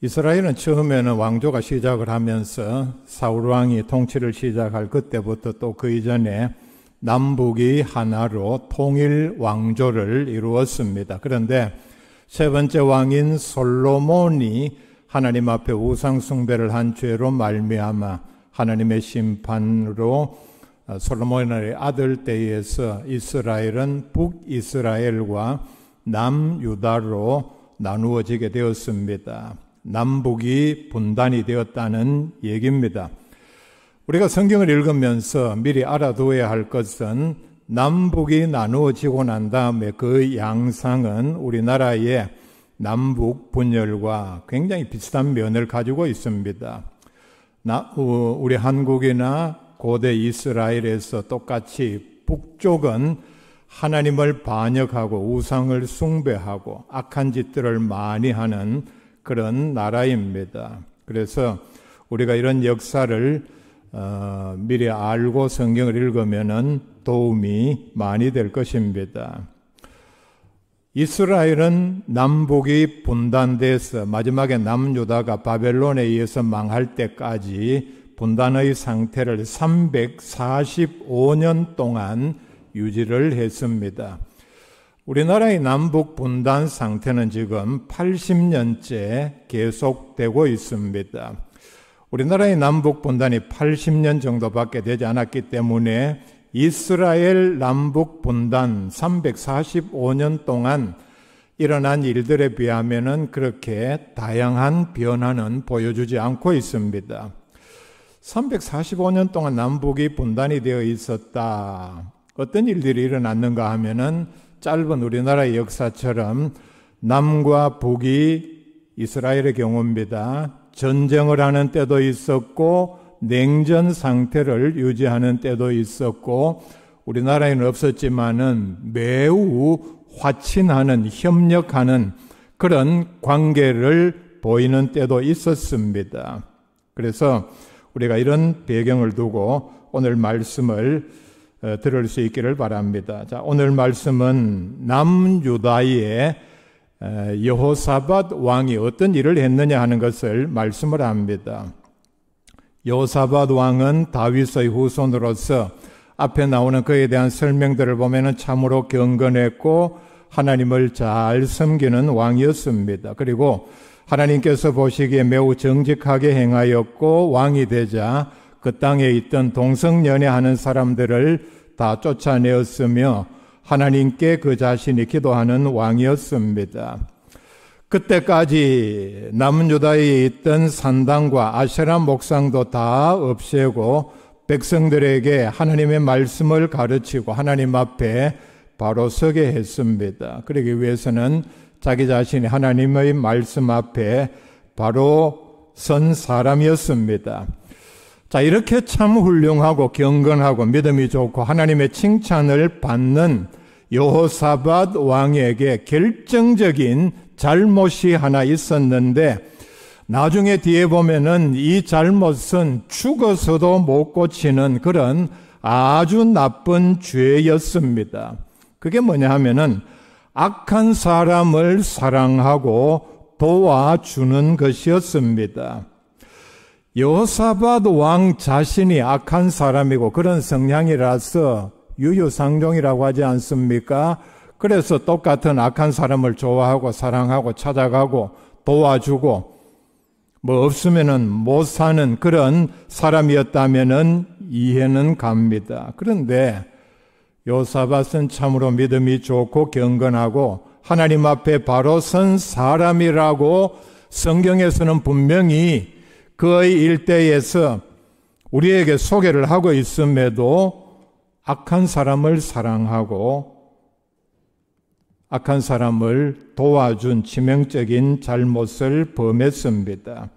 이스라엘은 처음에는 왕조가 시작을 하면서 사울 왕이 통치를 시작할 그때부터 또 그 이전에 남북이 하나로 통일 왕조를 이루었습니다. 그런데 세 번째 왕인 솔로몬이 하나님 앞에 우상 숭배를 한 죄로 말미암아 하나님의 심판으로 솔로몬의 아들 때에서 이스라엘은 북이스라엘과 남유다로 나누어지게 되었습니다. 남북이 분단이 되었다는 얘기입니다. 우리가 성경을 읽으면서 미리 알아두어야 할 것은 남북이 나누어지고 난 다음에 그 양상은 우리나라의 남북 분열과 굉장히 비슷한 면을 가지고 있습니다. 우리 한국이나 고대 이스라엘에서 똑같이 북쪽은 하나님을 반역하고 우상을 숭배하고 악한 짓들을 많이 하는 그런 나라입니다. 그래서 우리가 이런 역사를 미리 알고 성경을 읽으면은 도움이 많이 될 것입니다. 이스라엘은 남북이 분단돼서 마지막에 남유다가 바벨론에 의해서 망할 때까지 분단의 상태를 345년 동안 유지를 했습니다. 우리나라의 남북 분단 상태는 지금 80년째 계속되고 있습니다. 우리나라의 남북 분단이 80년 정도밖에 되지 않았기 때문에 이스라엘 남북 분단 345년 동안 일어난 일들에 비하면은 그렇게 다양한 변화는 보여주지 않고 있습니다. 345년 동안 남북이 분단이 되어 있었다. 어떤 일들이 일어났는가 하면은 짧은 우리나라의 역사처럼 남과 북이 이스라엘의 경우입니다. 전쟁을 하는 때도 있었고 냉전 상태를 유지하는 때도 있었고 우리나라에는 없었지만은 매우 화친하는 협력하는 그런 관계를 보이는 때도 있었습니다. 그래서 우리가 이런 배경을 두고 오늘 말씀을 들을 수 있기를 바랍니다. 자, 오늘 말씀은 남유다의 여호사밧 왕이 어떤 일을 했느냐 하는 것을 말씀을 합니다. 여호사밧 왕은 다윗의 후손으로서 앞에 나오는 그에 대한 설명들을 보면은 참으로 경건했고 하나님을 잘 섬기는 왕이었습니다. 그리고 하나님께서 보시기에 매우 정직하게 행하였고 왕이 되자 그 땅에 있던 동성연애하는 사람들을 다 쫓아내었으며 하나님께 그 자신이 기도하는 왕이었습니다. 그때까지 남유다에 있던 산당과 아세라 목상도 다 없애고 백성들에게 하나님의 말씀을 가르치고 하나님 앞에 바로 서게 했습니다. 그러기 위해서는 자기 자신이 하나님의 말씀 앞에 바로 선 사람이었습니다. 자, 이렇게 참 훌륭하고 경건하고 믿음이 좋고 하나님의 칭찬을 받는 여호사밧 왕에게 결정적인 잘못이 하나 있었는데 나중에 뒤에 보면은 이 잘못은 죽어서도 못 고치는 그런 아주 나쁜 죄였습니다. 그게 뭐냐 하면은 악한 사람을 사랑하고 도와주는 것이었습니다. 여호사밧 왕 자신이 악한 사람이고 그런 성향이라서 유유상종이라고 하지 않습니까? 그래서 똑같은 악한 사람을 좋아하고 사랑하고 찾아가고 도와주고 뭐 없으면은 못 사는 그런 사람이었다면은 이해는 갑니다. 그런데 여호사밧은 참으로 믿음이 좋고 경건하고 하나님 앞에 바로 선 사람이라고 성경에서는 분명히 그의 일대에서 우리에게 소개를 하고 있음에도 악한 사람을 사랑하고 악한 사람을 도와준 치명적인 잘못을 범했습니다.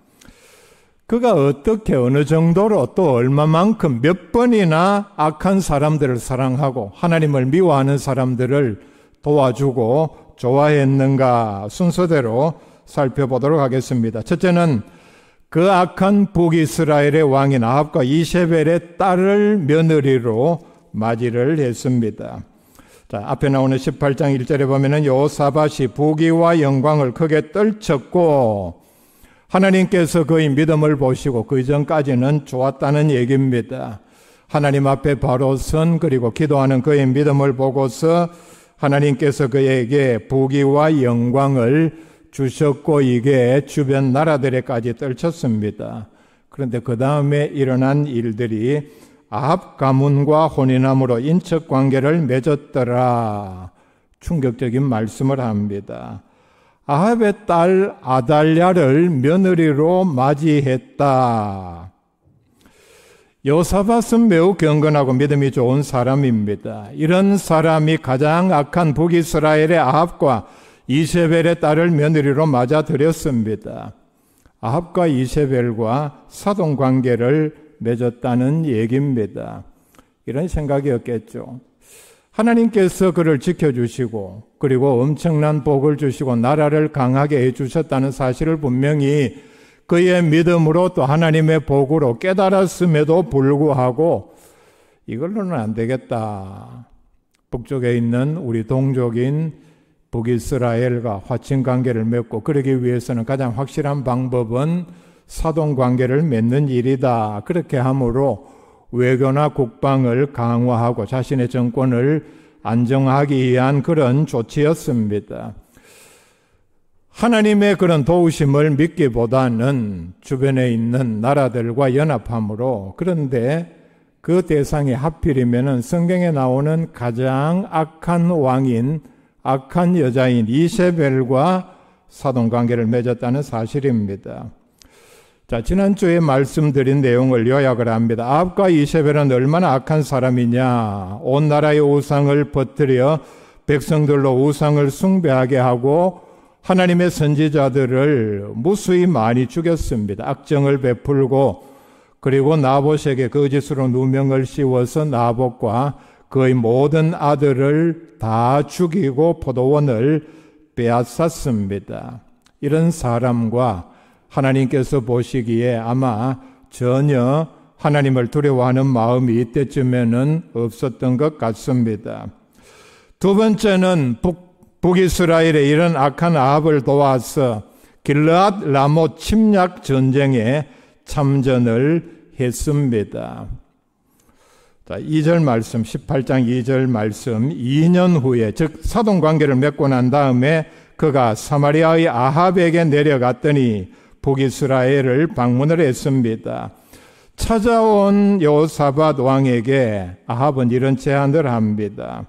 그가 어떻게 어느 정도로 또 얼마만큼 몇 번이나 악한 사람들을 사랑하고 하나님을 미워하는 사람들을 도와주고 좋아했는가 순서대로 살펴보도록 하겠습니다. 첫째는 그 악한 북이스라엘의 왕인 아합과 이세벨의 딸을 며느리로 맞이를 했습니다. 자, 앞에 나오는 18장 1절에 보면은 여호사밧이 부귀와 영광을 크게 떨쳤고 하나님께서 그의 믿음을 보시고 그 이전까지는 좋았다는 얘기입니다. 하나님 앞에 바로 선 그리고 기도하는 그의 믿음을 보고서 하나님께서 그에게 부귀와 영광을 주셨고 이게 주변 나라들에까지 떨쳤습니다. 그런데 그 다음에 일어난 일들이 아합 가문과 혼인함으로 인척관계를 맺었더라. 충격적인 말씀을 합니다. 아합의 딸 아달랴를 며느리로 맞이했다. 여호사밧은 매우 경건하고 믿음이 좋은 사람입니다. 이런 사람이 가장 악한 북이스라엘의 아합과 이세벨의 딸을 며느리로 맞아들였습니다. 아합과 이세벨과 사돈관계를 맺었다는 얘기입니다. 이런 생각이었겠죠. 하나님께서 그를 지켜주시고 그리고 엄청난 복을 주시고 나라를 강하게 해주셨다는 사실을 분명히 그의 믿음으로 또 하나님의 복으로 깨달았음에도 불구하고 이걸로는 안 되겠다. 북쪽에 있는 우리 동족인 북이스라엘과 화친관계를 맺고 그러기 위해서는 가장 확실한 방법은 사돈관계를 맺는 일이다. 그렇게 함으로 외교나 국방을 강화하고 자신의 정권을 안정하기 위한 그런 조치였습니다. 하나님의 그런 도우심을 믿기보다는 주변에 있는 나라들과 연합함으로, 그런데 그 대상이 하필이면은 성경에 나오는 가장 악한 왕인, 악한 여자인 이세벨과 사돈관계를 맺었다는 사실입니다. 자, 지난주에 말씀드린 내용을 요약을 합니다. 아합과 이세벨은 얼마나 악한 사람이냐. 온 나라의 우상을 퍼뜨려 백성들로 우상을 숭배하게 하고 하나님의 선지자들을 무수히 많이 죽였습니다. 악정을 베풀고 그리고 나봇에게 거짓으로 누명을 씌워서 나봇과 그의 모든 아들을 다 죽이고 포도원을 빼앗았습니다. 이런 사람과 하나님께서 보시기에 아마 전혀 하나님을 두려워하는 마음이 이때쯤에는 없었던 것 같습니다. 두 번째는 북이스라엘의 이런 악한 아합을 도와서 길르앗 라못 침략 전쟁에 참전을 했습니다. 자, 2절 말씀, 18장 2절 말씀, 2년 후에, 즉 사돈관계를 맺고 난 다음에 그가 사마리아의 아합에게 내려갔더니 북이스라엘을 방문을 했습니다. 찾아온 여호사밧 왕에게 아합은 이런 제안을 합니다.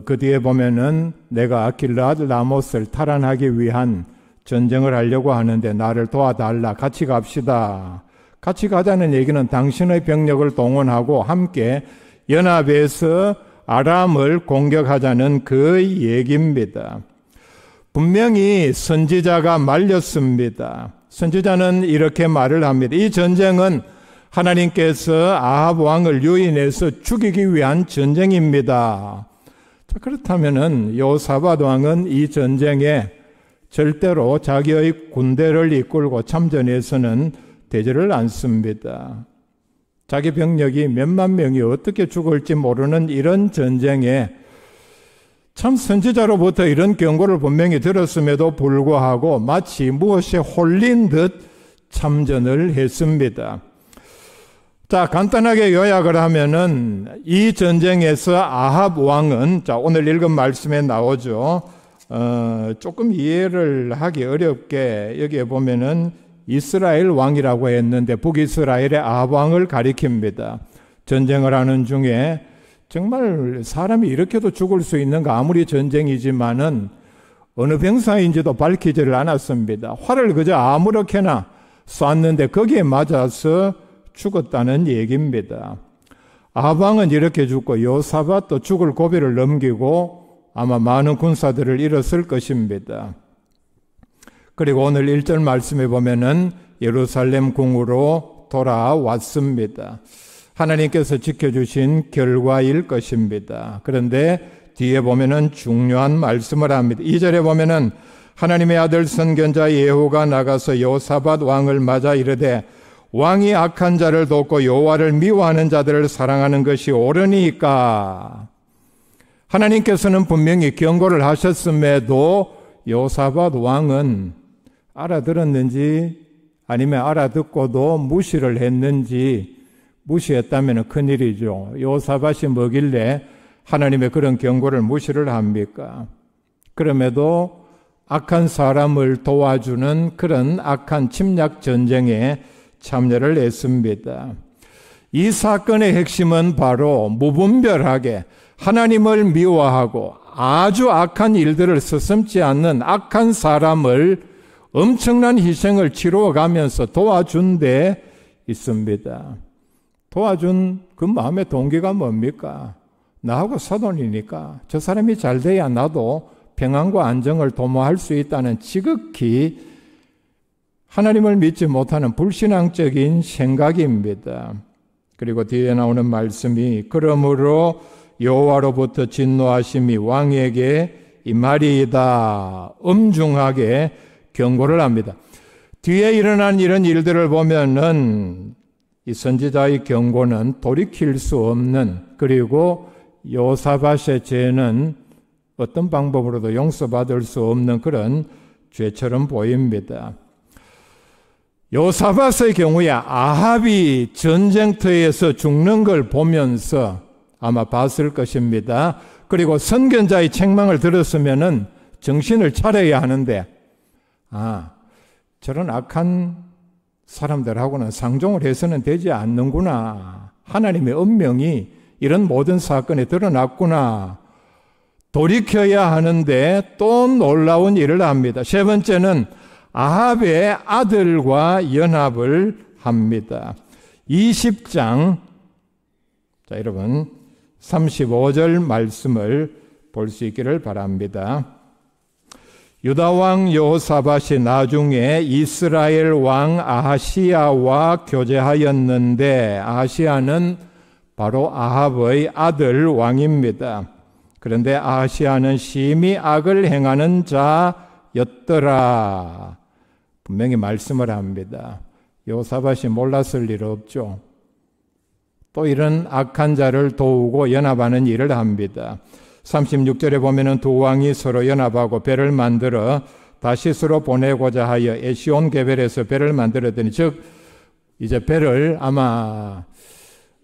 그 뒤에 보면은 내가 길르앗 라못을 탈환하기 위한 전쟁을 하려고 하는데 나를 도와달라. 같이 갑시다. 같이 가자는 얘기는 당신의 병력을 동원하고 함께 연합해서 아람을 공격하자는 그 얘기입니다. 분명히 선지자가 말렸습니다. 선지자는 이렇게 말을 합니다. 이 전쟁은 하나님께서 아합 왕을 유인해서 죽이기 위한 전쟁입니다. 자, 그렇다면은 여호사밧 왕은 이 전쟁에 절대로 자기의 군대를 이끌고 참전해서는 되지를 않습니다. 자기 병력이 몇만 명이 어떻게 죽을지 모르는 이런 전쟁에 참 선지자로부터 이런 경고를 분명히 들었음에도 불구하고 마치 무엇에 홀린 듯 참전을 했습니다. 자, 간단하게 요약을 하면은 이 전쟁에서 아합 왕은, 자, 오늘 읽은 말씀에 나오죠. 조금 이해를 하기 어렵게 여기에 보면은 이스라엘 왕이라고 했는데 북이스라엘의 아합 왕을 가리킵니다. 전쟁을 하는 중에 정말 사람이 이렇게도 죽을 수 있는가, 아무리 전쟁이지만은 어느 병사인지도 밝히지를 않았습니다. 활을 그저 아무렇게나 쐈는데 거기에 맞아서 죽었다는 얘기입니다. 아합 왕은 이렇게 죽고 여호사밧도 죽을 고비를 넘기고 아마 많은 군사들을 잃었을 것입니다. 그리고 오늘 1절 말씀에 보면은 예루살렘 궁으로 돌아왔습니다. 하나님께서 지켜주신 결과일 것입니다. 그런데 뒤에 보면은 중요한 말씀을 합니다. 2절에 보면은 하나님의 아들 선견자 예후가 나가서 여호사밧 왕을 맞아 이르되 왕이 악한 자를 돕고 여호와를 미워하는 자들을 사랑하는 것이 옳으니까. 하나님께서는 분명히 경고를 하셨음에도 여호사밧 왕은 알아들었는지 아니면 알아듣고도 무시를 했는지, 무시했다면 큰일이죠. 요사밧이 뭐길래 하나님의 그런 경고를 무시를 합니까? 그럼에도 악한 사람을 도와주는 그런 악한 침략 전쟁에 참여를 했습니다. 이 사건의 핵심은 바로 무분별하게 하나님을 미워하고 아주 악한 일들을 서슴지 않는 악한 사람을 엄청난 희생을 치루어가면서 도와준 데 있습니다. 도와준 그 마음의 동기가 뭡니까? 나하고 사돈이니까 저 사람이 잘 돼야 나도 평안과 안정을 도모할 수 있다는 지극히 하나님을 믿지 못하는 불신앙적인 생각입니다. 그리고 뒤에 나오는 말씀이 그러므로 여호와로부터 진노하심이 왕에게 임하리이다. 엄중하게 경고를 합니다. 뒤에 일어난 이런 일들을 보면은 이 선지자의 경고는 돌이킬 수 없는, 그리고 요사밧의 죄는 어떤 방법으로도 용서받을 수 없는 그런 죄처럼 보입니다. 요사밧의 경우에 아합이 전쟁터에서 죽는 걸 보면서 아마 봤을 것입니다. 그리고 선견자의 책망을 들었으면은 정신을 차려야 하는데, 저런 악한 사람들하고는 상종을 해서는 되지 않는구나. 하나님의 은명이 이런 모든 사건에 드러났구나. 돌이켜야 하는데 또 놀라운 일을 합니다. 세 번째는 아합의 아들과 연합을 합니다. 20장, 자, 여러분 35절 말씀을 볼 수 있기를 바랍니다. 유다왕 여호사밧이 나중에 이스라엘 왕 아하시야와 교제하였는데, 아하시야는 바로 아합의 아들 왕입니다. 그런데 아하시야는 심히 악을 행하는 자였더라. 분명히 말씀을 합니다. 여호사밧이 몰랐을 일 없죠. 또 이런 악한 자를 도우고 연합하는 일을 합니다. 36절에 보면은 두 왕이 서로 연합하고 배를 만들어 다시스로 보내고자 하여 에시온 게벨에서 배를 만들었더니, 즉 이제 배를 아마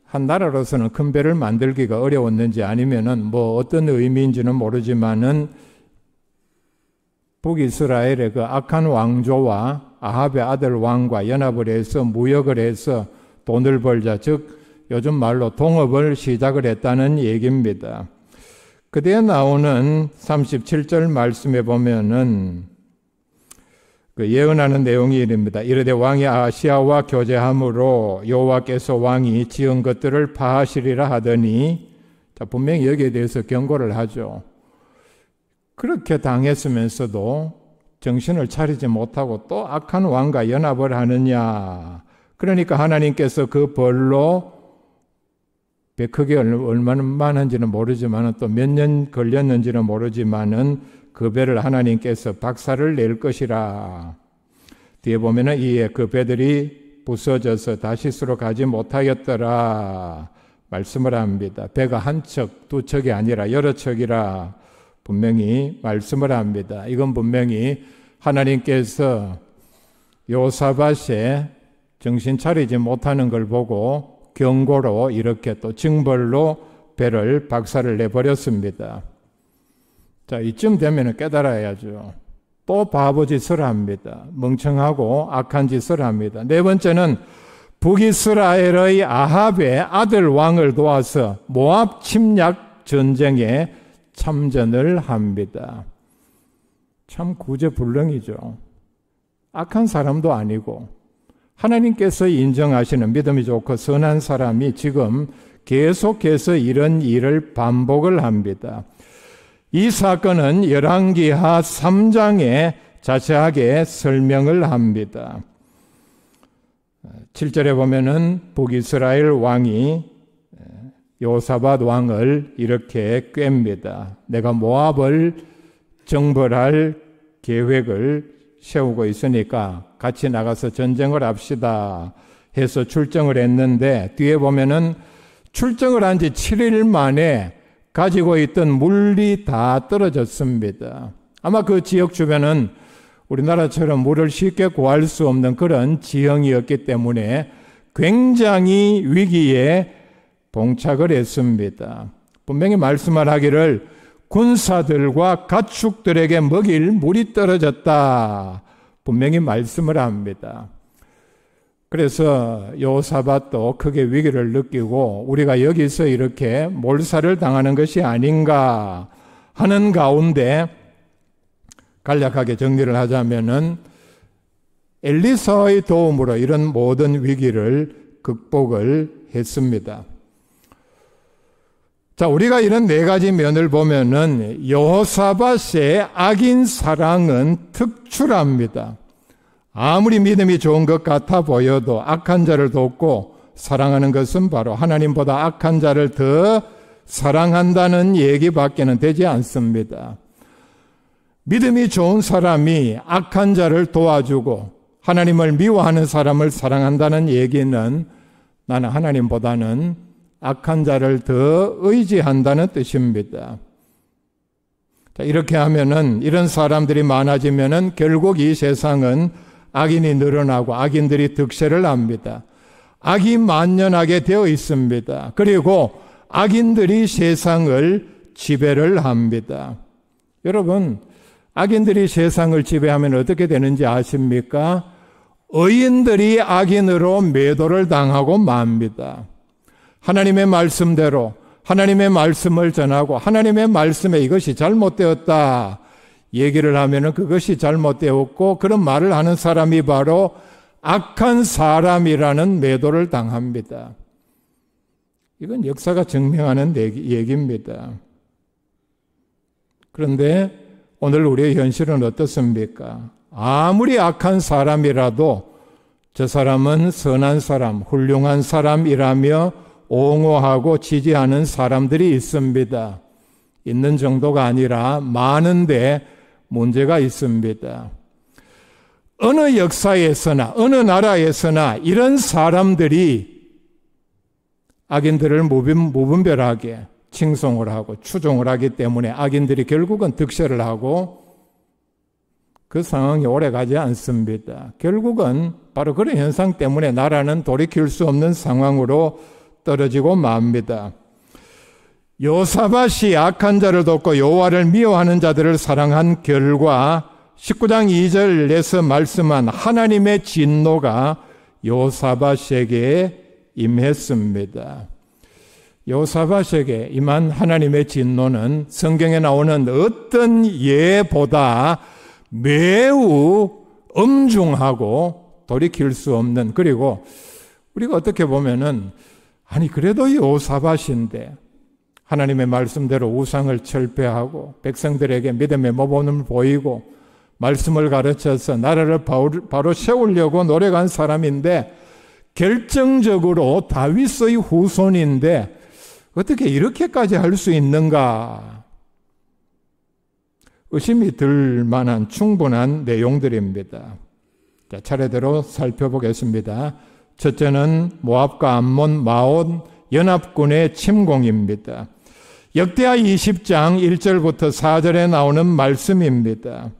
한 나라로서는 큰 배를 만들기가 어려웠는지 아니면은 뭐 어떤 의미인지는 모르지만은 북이스라엘의 그 악한 왕조와 아합의 아들 왕과 연합을 해서 무역을 해서 돈을 벌자, 즉 요즘 말로 동업을 시작을 했다는 얘기입니다. 그때 나오는 37절 말씀에 보면은 그 예언하는 내용이 이릅니다. 이르되 왕이 아하시야와 교제함으로 여호와께서 왕이 지은 것들을 파하시리라 하더니, 자, 분명히 여기에 대해서 경고를 하죠. 그렇게 당했으면서도 정신을 차리지 못하고 또 악한 왕과 연합을 하느냐. 그러니까 하나님께서 그 벌로 배 크게 얼마나 많은지는 모르지만 또 몇 년 걸렸는지는 모르지만은 그 배를 하나님께서 박살을 낼 것이라. 뒤에 보면은 이에 그 배들이 부서져서 다시스로 가지 못하였더라 말씀을 합니다. 배가 한 척, 두 척이 아니라 여러 척이라 분명히 말씀을 합니다. 이건 분명히 하나님께서 여호사밧의 정신 차리지 못하는 걸 보고 경고로 이렇게 또 징벌로 배를 박살을 내버렸습니다. 자, 이쯤 되면 깨달아야죠. 또 바보 짓을 합니다. 멍청하고 악한 짓을 합니다. 네 번째는 북이스라엘의 아합의 아들 왕을 도와서 모압 침략 전쟁에 참전을 합니다. 참 구제불능이죠. 악한 사람도 아니고 하나님께서 인정하시는 믿음이 좋고 선한 사람이 지금 계속해서 이런 일을 반복을 합니다. 이 사건은 열왕기하 3장에 자세하게 설명을 합니다. 7절에 보면은 북이스라엘 왕이 여호사밧 왕을 이렇게 꾀입니다. 내가 모압을 정벌할 계획을 세우고 있으니까 같이 나가서 전쟁을 합시다 해서 출정을 했는데, 뒤에 보면은 출정을 한 지 7일 만에 가지고 있던 물이 다 떨어졌습니다. 아마 그 지역 주변은 우리나라처럼 물을 쉽게 구할 수 없는 그런 지형이었기 때문에 굉장히 위기에 봉착을 했습니다. 분명히 말씀을 하기를 군사들과 가축들에게 먹일 물이 떨어졌다. 분명히 말씀을 합니다. 그래서 여호사밧도 크게 위기를 느끼고 우리가 여기서 이렇게 몰살을 당하는 것이 아닌가 하는 가운데 간략하게 정리를 하자면은 엘리사의 도움으로 이런 모든 위기를 극복을 했습니다. 자, 우리가 이런 네 가지 면을 보면은 여호사밧의 악인 사랑은 특출합니다. 아무리 믿음이 좋은 것 같아 보여도 악한 자를 돕고 사랑하는 것은 바로 하나님보다 악한 자를 더 사랑한다는 얘기밖에는 되지 않습니다. 믿음이 좋은 사람이 악한 자를 도와주고 하나님을 미워하는 사람을 사랑한다는 얘기는 나는 하나님보다는 악한 자를 더 의지한다는 뜻입니다. 자, 이렇게 하면은 이런 사람들이 많아지면은 결국 이 세상은 악인이 늘어나고 악인들이 득세를 합니다. 악이 만연하게 되어 있습니다. 그리고 악인들이 세상을 지배를 합니다. 여러분, 악인들이 세상을 지배하면 어떻게 되는지 아십니까? 의인들이 악인으로 매도를 당하고 맙니다. 하나님의 말씀대로 하나님의 말씀을 전하고 하나님의 말씀에 이것이 잘못되었다 얘기를 하면은 그것이 잘못되었고 그런 말을 하는 사람이 바로 악한 사람이라는 매도를 당합니다. 이건 역사가 증명하는 얘기입니다. 그런데 오늘 우리의 현실은 어떻습니까? 아무리 악한 사람이라도 저 사람은 선한 사람, 훌륭한 사람이라며 옹호하고 지지하는 사람들이 있습니다. 있는 정도가 아니라 많은데 문제가 있습니다. 어느 역사에서나 어느 나라에서나 이런 사람들이 악인들을 무분별하게 칭송을 하고 추종을 하기 때문에 악인들이 결국은 득세를 하고 그 상황이 오래가지 않습니다. 결국은 바로 그런 현상 때문에 나라는 돌이킬 수 없는 상황으로 떨어지고 맙니다. 여호사밧이 악한 자를 돕고 여호와를 미워하는 자들을 사랑한 결과 19장 2절에서 말씀한 하나님의 진노가 여호사밧에게 임했습니다. 여호사밧에게 임한 하나님의 진노는 성경에 나오는 어떤 예보다 매우 엄중하고 돌이킬 수 없는, 그리고 우리가 어떻게 보면은 아니 그래도 여호사밧인데 하나님의 말씀대로 우상을 철폐하고 백성들에게 믿음의 모범을 보이고 말씀을 가르쳐서 나라를 바로 세우려고 노력한 사람인데 결정적으로 다윗의 후손인데 어떻게 이렇게까지 할 수 있는가? 의심이 들 만한 충분한 내용들입니다. 자, 차례대로 살펴보겠습니다. 첫째는 모압과 암몬, 마온 연합군의 침공입니다. 역대하 20장 1절부터 4절에 나오는 말씀입니다.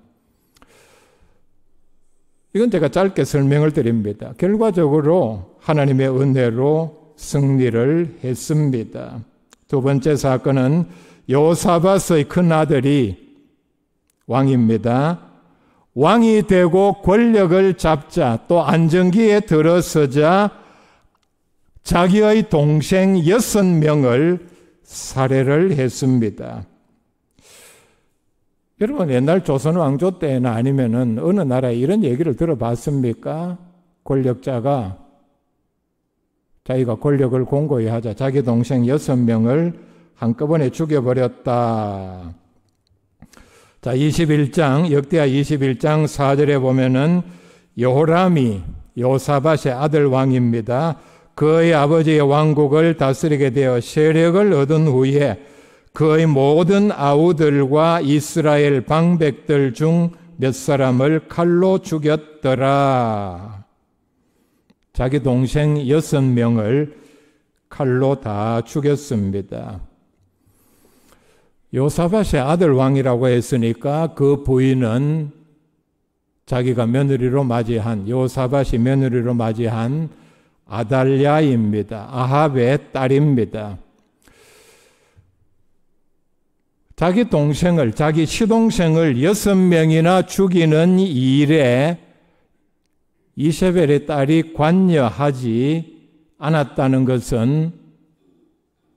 이건 제가 짧게 설명을 드립니다. 결과적으로 하나님의 은혜로 승리를 했습니다. 두 번째 사건은 여호사밧의 큰아들이 왕입니다. 왕이 되고 권력을 잡자 또 안정기에 들어서자 자기의 동생 6명을 살해를 했습니다. 여러분 옛날 조선 왕조 때나 아니면은 어느 나라에 이런 얘기를 들어봤습니까? 권력자가 자기가 권력을 공고히 하자 자기 동생 6명을 한꺼번에 죽여버렸다. 자, 21장, 역대하 21장 4절에 보면은 여호람이 여호사밧의 아들 왕입니다. 그의 아버지의 왕국을 다스리게 되어 세력을 얻은 후에 그의 모든 아우들과 이스라엘 방백들 중 몇 사람을 칼로 죽였더라. 자기 동생 6명을 칼로 다 죽였습니다. 여호사밧의 아들 왕이라고 했으니까 그 부인은 자기가 며느리로 맞이한, 여호사밧이 며느리로 맞이한 아달랴입니다. 아합의 딸입니다. 자기 동생을, 자기 시동생을 6명이나 죽이는 일에 이세벨의 딸이 관여하지 않았다는 것은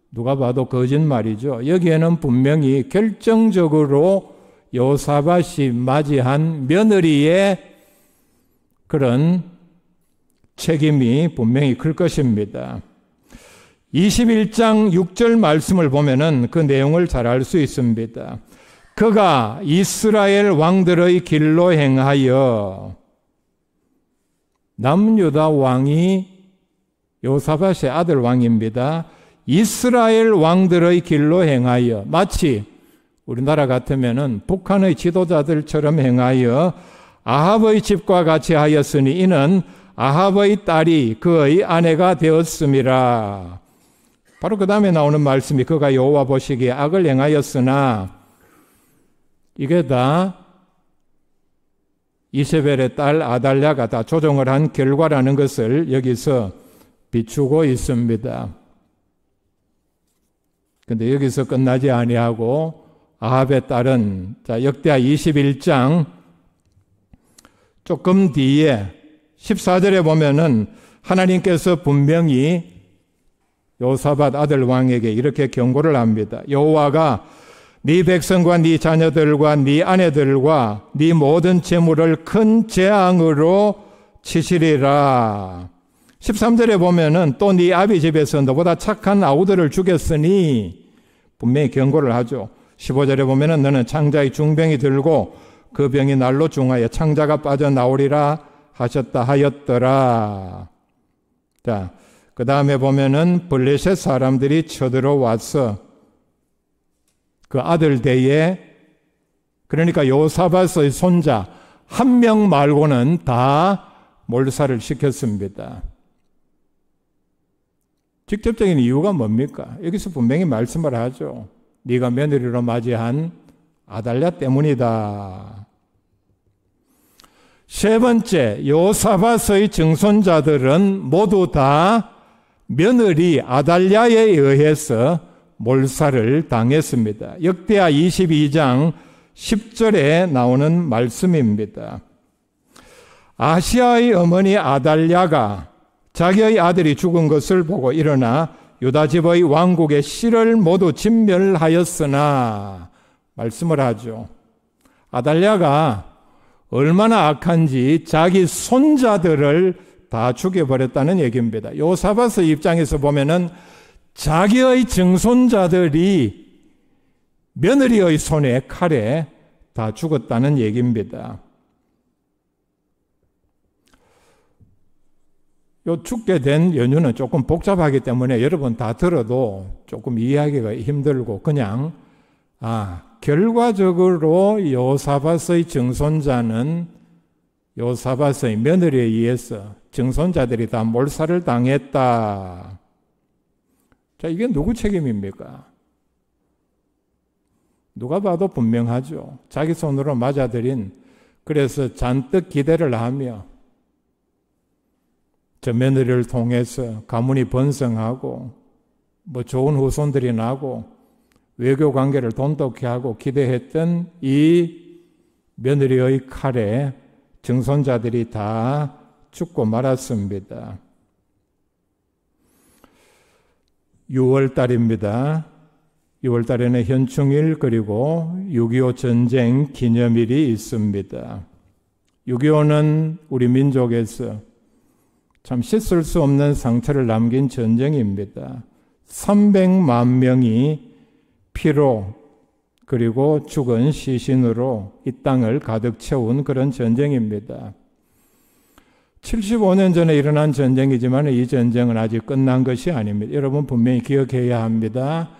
누가 봐도 거짓말이죠. 여기에는 분명히 결정적으로 여호사밧이 맞이한 며느리의 그런 책임이 분명히 클 것입니다. 21장 6절 말씀을 보면은 그 내용을 잘 알 수 있습니다. 그가 이스라엘 왕들의 길로 행하여, 남유다 왕이 여호사밧의 아들 왕입니다. 이스라엘 왕들의 길로 행하여, 마치 우리나라 같으면은 북한의 지도자들처럼 행하여 아합의 집과 같이 하였으니 이는 아합의 딸이 그의 아내가 되었음이라. 바로 그 다음에 나오는 말씀이 그가 여호와 보시기에 악을 행하였으나 이게 다 이세벨의 딸 아달랴가 다 조종을 한 결과라는 것을 여기서 비추고 있습니다. 그런데 여기서 끝나지 아니하고 아합의 딸은 역대하 21장 조금 뒤에 14절에 보면은 하나님께서 분명히 여호사밧 아들 왕에게 이렇게 경고를 합니다. 여호와가 네 백성과 네 자녀들과 네 아내들과 네 모든 재물을 큰 재앙으로 치시리라. 13절에 보면은 또 네 아비 집에서 너보다 착한 아우들을 죽였으니 분명히 경고를 하죠. 15절에 보면은 너는 창자의 중병이 들고 그 병이 날로 중하여 창자가 빠져나오리라 하셨다 하였더라. 자, 그 다음에 보면은 블레셋 사람들이 쳐들어와서 그 아들 대에, 그러니까 여호사밧의 손자 한 명 말고는 다 몰살을 시켰습니다. 직접적인 이유가 뭡니까? 여기서 분명히 말씀을 하죠. 네가 며느리로 맞이한 아달랴 때문이다. 세 번째, 여호사밧의 증손자들은 모두 다 며느리 아달랴에 의해서 몰살을 당했습니다. 역대하 22장 10절에 나오는 말씀입니다. 아시아의 어머니 아달랴가 자기의 아들이 죽은 것을 보고 일어나 유다 집의 왕국의 씨를 모두 진멸하였으나, 말씀을 하죠. 아달랴가 얼마나 악한지 자기 손자들을 다 죽여버렸다는 얘기입니다. 여호사밧의 입장에서 보면은 자기의 증손자들이 며느리의 손에 칼에 다 죽었다는 얘기입니다. 요 죽게 된 연유는 조금 복잡하기 때문에 여러분 다 들어도 조금 이해하기가 힘들고 그냥 결과적으로 여호사밧의 증손자는 여호사밧의 며느리에 의해서 증손자들이 다 몰살을 당했다. 자, 이게 누구 책임입니까? 누가 봐도 분명하죠. 자기 손으로 맞아들인, 그래서 잔뜩 기대를 하며 저 며느리를 통해서 가문이 번성하고 뭐 좋은 후손들이 나고 외교 관계를 돈독히 하고 기대했던 이 며느리의 칼에 증손자들이 다 죽고 말았습니다. 6월달입니다. 6월달에는 현충일 그리고 6.25 전쟁 기념일이 있습니다. 6.25는 우리 민족에서 참 씻을 수 없는 상처를 남긴 전쟁입니다. 300만 명이 피로 그리고 죽은 시신으로 이 땅을 가득 채운 그런 전쟁입니다. 75년 전에 일어난 전쟁이지만 이 전쟁은 아직 끝난 것이 아닙니다. 여러분 분명히 기억해야 합니다.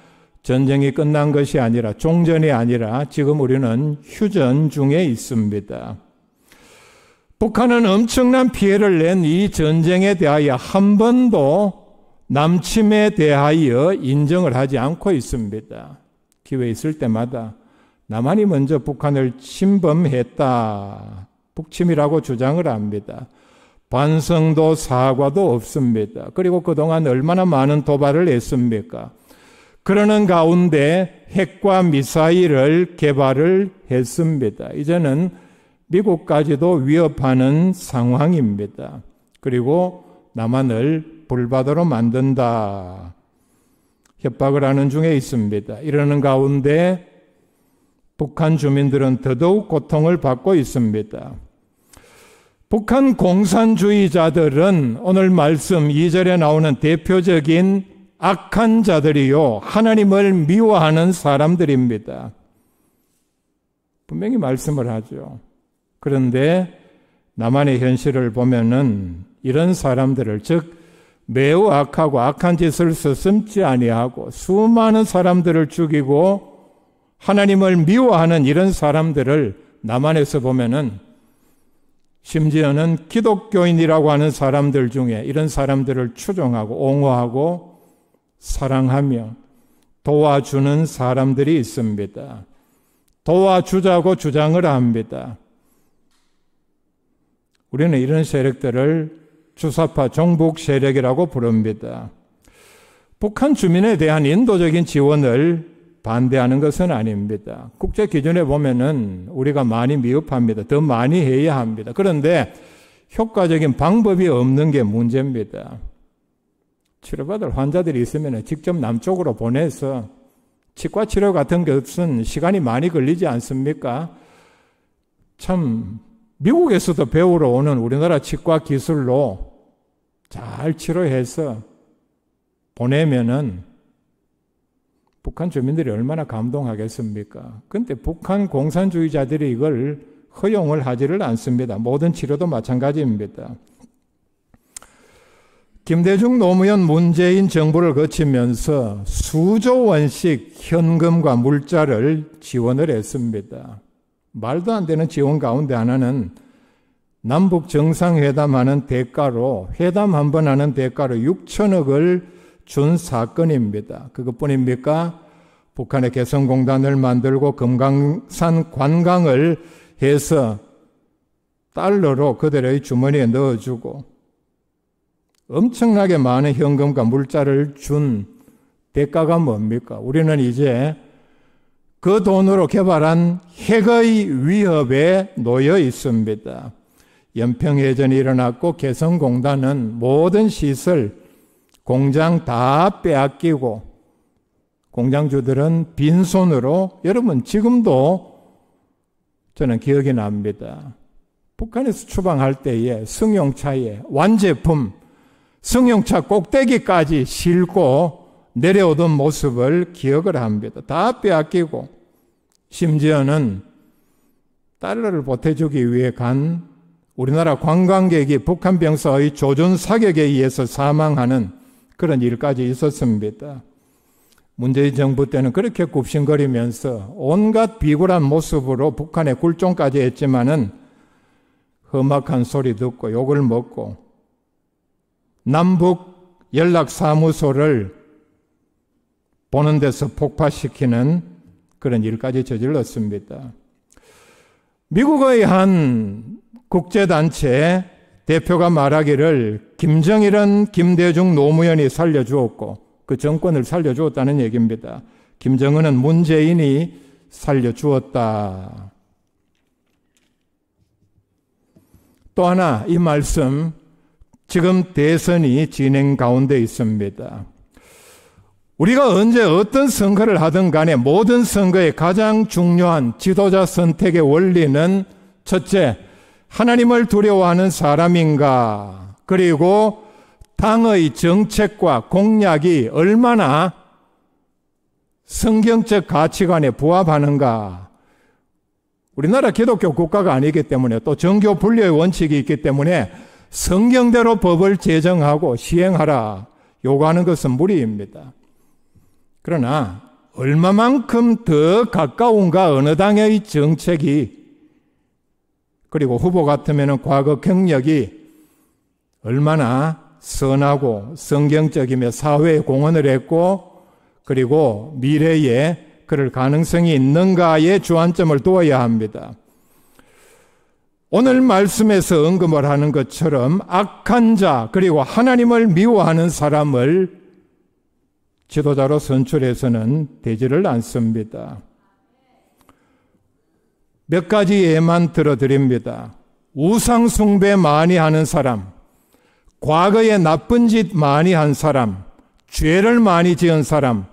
전쟁이 끝난 것이 아니라, 종전이 아니라 지금 우리는 휴전 중에 있습니다. 북한은 엄청난 피해를 낸 이 전쟁에 대하여 한 번도 남침에 대하여 인정을 하지 않고 있습니다. 기회 있을 때마다 남한이 먼저 북한을 침범했다. 북침이라고 주장을 합니다. 반성도 사과도 없습니다. 그리고 그동안 얼마나 많은 도발을 했습니까? 그러는 가운데 핵과 미사일을 개발을 했습니다. 이제는 미국까지도 위협하는 상황입니다. 그리고 남한을 불바다로 만든다. 협박을 하는 중에 있습니다. 이러는 가운데 북한 주민들은 더더욱 고통을 받고 있습니다. 북한 공산주의자들은 오늘 말씀 2절에 나오는 대표적인 악한 자들이요, 하나님을 미워하는 사람들입니다. 분명히 말씀을 하죠. 그런데 남한의 현실을 보면은 이런 사람들을, 즉 매우 악하고 악한 짓을 서슴지 아니하고 수많은 사람들을 죽이고 하나님을 미워하는 이런 사람들을 남한에서 보면은, 심지어는 기독교인이라고 하는 사람들 중에 이런 사람들을 추종하고 옹호하고 사랑하며 도와주는 사람들이 있습니다. 도와주자고 주장을 합니다. 우리는 이런 세력들을 주사파 종북 세력이라고 부릅니다. 북한 주민에 대한 인도적인 지원을 반대하는 것은 아닙니다. 국제 기준에 보면은 우리가 많이 미흡합니다. 더 많이 해야 합니다. 그런데 효과적인 방법이 없는 게 문제입니다. 치료받을 환자들이 있으면 직접 남쪽으로 보내서 치과 치료 같은 것은 시간이 많이 걸리지 않습니까? 참 미국에서도 배우러 오는 우리나라 치과 기술로 잘 치료해서 보내면은 북한 주민들이 얼마나 감동하겠습니까? 그런데 북한 공산주의자들이 이걸 허용을 하지를 않습니다. 모든 치료도 마찬가지입니다. 김대중 노무현 문재인 정부를 거치면서 수조 원씩 현금과 물자를 지원을 했습니다. 말도 안 되는 지원 가운데 하나는 남북 정상회담하는 대가로, 회담 한 번 하는 대가로 6천억을 준 사건입니다. 그것뿐입니까? 북한의 개성공단을 만들고 금강산 관광을 해서 달러로 그들의 주머니에 넣어주고 엄청나게 많은 현금과 물자를 준 대가가 뭡니까? 우리는 이제 그 돈으로 개발한 핵의 위협에 놓여 있습니다. 연평해전이 일어났고 개성공단은 모든 시설, 공장 다 빼앗기고 공장주들은 빈손으로, 여러분 지금도 저는 기억이 납니다. 북한에서 추방할 때에 승용차에 완제품, 승용차 꼭대기까지 싣고 내려오던 모습을 기억을 합니다. 다 빼앗기고 심지어는 달러를 보태주기 위해 간 우리나라 관광객이 북한 병사의 조준 사격에 의해서 사망하는 그런 일까지 있었습니다. 문재인 정부 때는 그렇게 굽신거리면서 온갖 비굴한 모습으로 북한의 굴종까지 했지만은 험악한 소리 듣고 욕을 먹고 남북 연락사무소를 보는 데서 폭파시키는 그런 일까지 저질렀습니다. 미국의 한 국제단체 대표가 말하기를 김정일은 김대중 노무현이 살려주었고 그 정권을 살려주었다는 얘기입니다. 김정은은 문재인이 살려주었다. 또 하나 이 말씀, 지금 대선이 진행 가운데 있습니다. 우리가 언제 어떤 선거를 하든 간에 모든 선거의 가장 중요한 지도자 선택의 원리는 첫째, 하나님을 두려워하는 사람인가, 그리고 당의 정책과 공약이 얼마나 성경적 가치관에 부합하는가. 우리나라 기독교 국가가 아니기 때문에 또 정교 분리의 원칙이 있기 때문에 성경대로 법을 제정하고 시행하라 요구하는 것은 무리입니다. 그러나 얼마만큼 더 가까운가 어느 당의 정책이, 그리고 후보 같으면 과거 경력이 얼마나 선하고 성경적이며 사회에 공헌을 했고 그리고 미래에 그럴 가능성이 있는가에 주안점을 두어야 합니다. 오늘 말씀에서 언급을 하는 것처럼 악한 자 그리고 하나님을 미워하는 사람을 지도자로 선출해서는 되지를 않습니다. 몇 가지 예만 들어드립니다. 우상 숭배 많이 하는 사람, 과거에 나쁜 짓 많이 한 사람, 죄를 많이 지은 사람,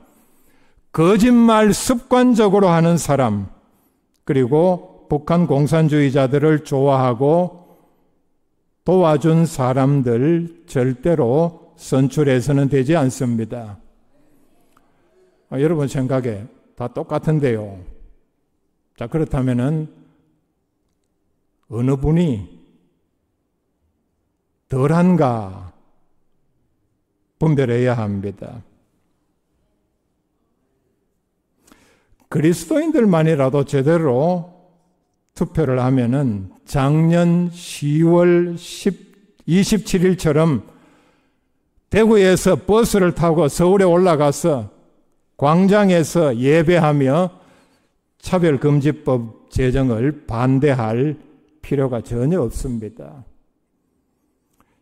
거짓말 습관적으로 하는 사람, 그리고 북한 공산주의자들을 좋아하고 도와준 사람들 절대로 선출해서는 되지 않습니다. 여러분 생각에 다 똑같은데요. 자, 그렇다면은 어느 분이 덜한가 분별해야 합니다. 그리스도인들만이라도 제대로 투표를 하면은 작년 10월 27일처럼 대구에서 버스를 타고 서울에 올라가서 광장에서 예배하며 차별금지법 제정을 반대할 필요가 전혀 없습니다.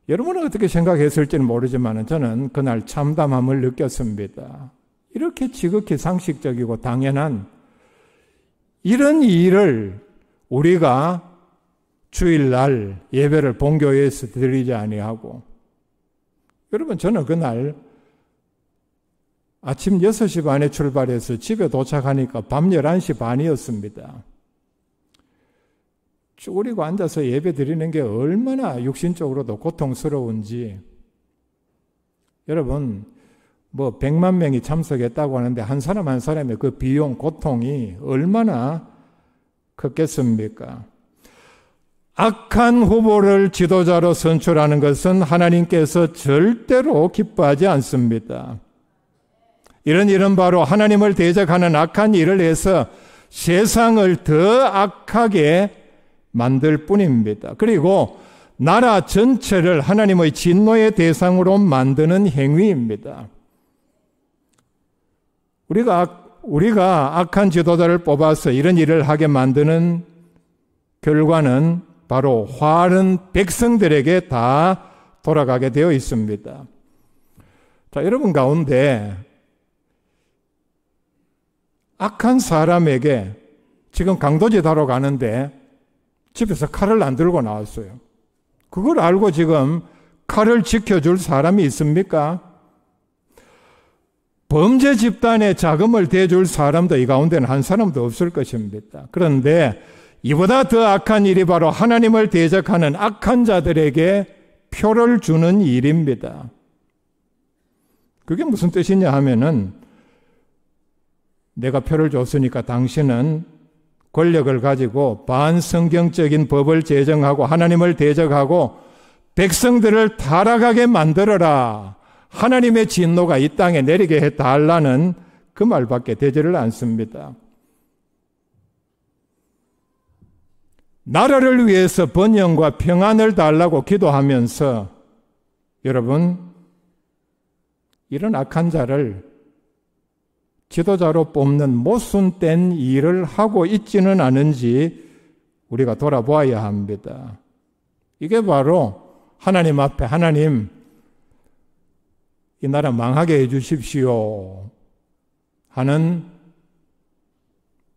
여러분은 어떻게 생각했을지는 모르지만 저는 그날 참담함을 느꼈습니다. 이렇게 지극히 상식적이고 당연한 이런 일을 우리가 주일날 예배를 본교회에서 드리지 아니하고, 여러분 저는 그날 아침 6시 반에 출발해서 집에 도착하니까 밤 11시 반이었습니다. 쭈그리고 앉아서 예배 드리는 게 얼마나 육신적으로도 고통스러운지. 여러분, 100만 명이 참석했다고 하는데 한 사람 한 사람의 그 비용, 고통이 얼마나 컸겠습니까? 악한 후보를 지도자로 선출하는 것은 하나님께서 절대로 기뻐하지 않습니다. 이런 일은 바로 하나님을 대적하는 악한 일을 해서 세상을 더 악하게 만들 뿐입니다. 그리고 나라 전체를 하나님의 진노의 대상으로 만드는 행위입니다. 우리가 악한 지도자를 뽑아서 이런 일을 하게 만드는 결과는 바로 화는 백성들에게 다 돌아가게 되어 있습니다. 자, 여러분 가운데 악한 사람에게 지금 강도짓 하러 가는데 집에서 칼을 안 들고 나왔어요. 그걸 알고 지금 칼을 지켜줄 사람이 있습니까? 범죄 집단에 자금을 대줄 사람도 이 가운데는 한 사람도 없을 것입니다. 그런데 이보다 더 악한 일이 바로 하나님을 대적하는 악한 자들에게 표를 주는 일입니다. 그게 무슨 뜻이냐 하면은 내가 표를 줬으니까 당신은 권력을 가지고 반성경적인 법을 제정하고 하나님을 대적하고 백성들을 타락하게 만들어라. 하나님의 진노가 이 땅에 내리게 해달라는 그 말밖에 되지를 않습니다. 나라를 위해서 번영과 평안을 달라고 기도하면서 여러분, 이런 악한 자를 지도자로 뽑는 모순된 일을 하고 있지는 않은지 우리가 돌아보아야 합니다. 이게 바로 하나님 앞에 하나님, 이 나라 망하게 해 주십시오 하는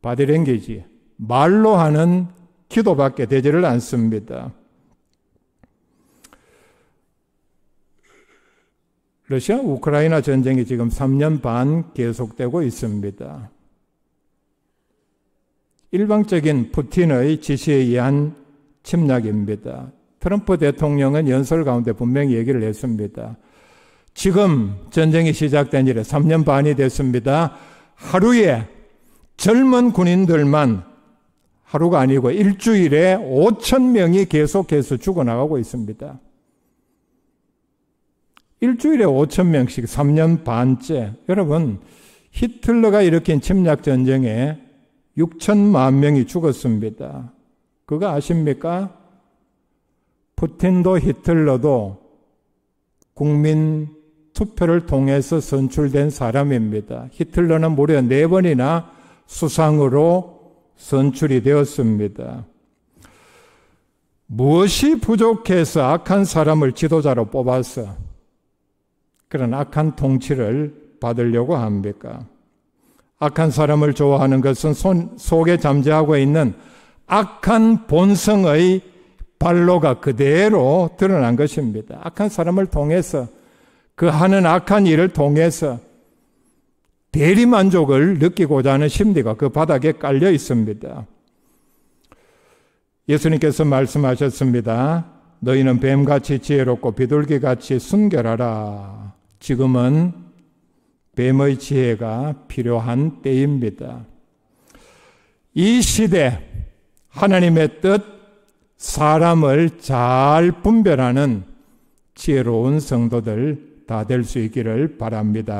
바디랭귀지, 말로 하는 기도밖에 되지를 않습니다. 러시아 우크라이나 전쟁이 지금 3년 반 계속되고 있습니다. 일방적인 푸틴의 지시에 의한 침략입니다. 트럼프 대통령은 연설 가운데 분명히 얘기를 했습니다. 지금 전쟁이 시작된 이래 3년 반이 됐습니다. 하루에 젊은 군인들만 하루가 아니고 일주일에 5,000명이 계속해서 죽어나가고 있습니다. 일주일에 5,000명씩 3년 반째. 여러분, 히틀러가 일으킨 침략 전쟁에 6천만 명이 죽었습니다. 그거 아십니까? 푸틴도 히틀러도 국민 투표를 통해서 선출된 사람입니다. 히틀러는 무려 4번이나 수상으로 선출이 되었습니다. 무엇이 부족해서 악한 사람을 지도자로 뽑아서 그런 악한 통치를 받으려고 합니까? 악한 사람을 좋아하는 것은 속에 잠재하고 있는 악한 본성의 발로가 그대로 드러난 것입니다. 악한 사람을 통해서 그 하는 악한 일을 통해서 대리만족을 느끼고자 하는 심리가 그 바닥에 깔려 있습니다. 예수님께서 말씀하셨습니다. 너희는 뱀같이 지혜롭고 비둘기같이 순결하라. 지금은 뱀의 지혜가 필요한 때입니다. 이 시대 하나님의 뜻, 사람을 잘 분별하는 지혜로운 성도들 다 될 수 있기를 바랍니다.